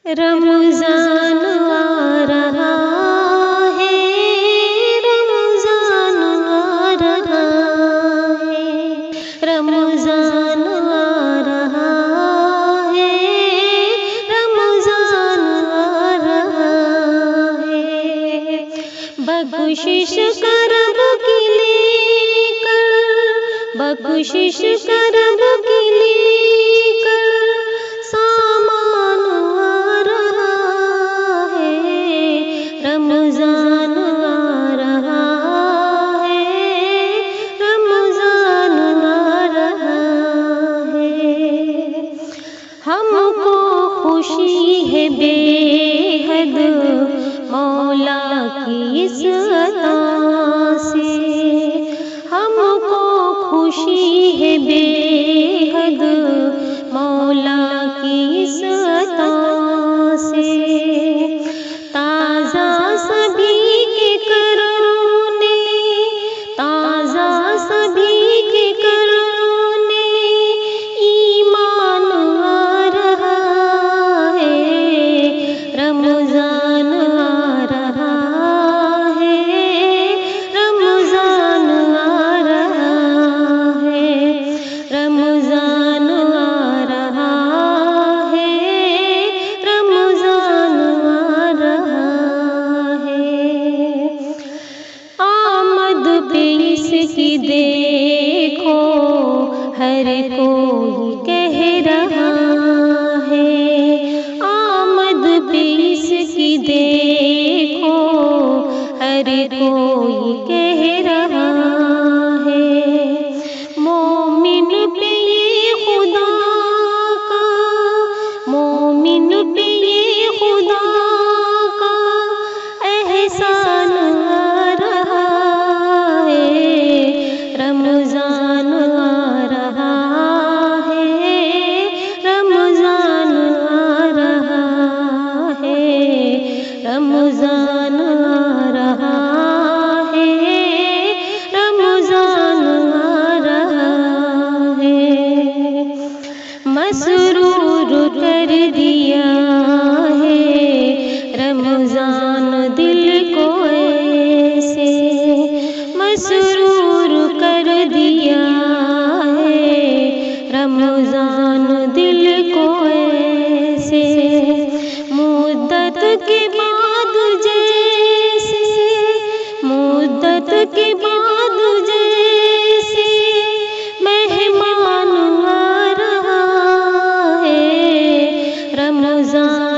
रमज़ान आ रहा है, रमज़ान आ रहा है, रमज़ान आ रहा है, रमज़ान आ रहा है। बख़्शिश करब की लेकर, बख़्शिश करब की लेकर सामान आ रहा है, रमज़ान आ रहा है, रमज़ान आ रहा है। हमको खुशी है बेहद मौला की इस अता से, हमको खुशी है बेहद मौला की इस अता से। ताज़ा सभी के करमों ने, ताज़ा सभी के करमों ने ईमान आ रहा है, रमज़ान आ रहा है, रमज़ान आ रहा है, रमज़ान आ रहा है, रमज़ान आ रहा है। आमद पे इसकी देखो हर कोई कह रहा है, आमद पे इसकी देखो हर कोई कह रहा है। मोमिन पे ये खुदा का, मोमिन पे ये खुदा का एहसान आ रहा है, रमज़ान आ रहा है, रमज़ान आ रहा है, रमज़ान आ रहा है, रमज़ान आ रहा है। मसरूर कर दिया है रमज़ान दिल को ऐसे, मसरूर कर दिया है रमज़ान दिल को ऐसे। मुद्दत के बाद जैसे, मुद्दत के बाद जैसे मेहमान आ रहा है, रमज़ान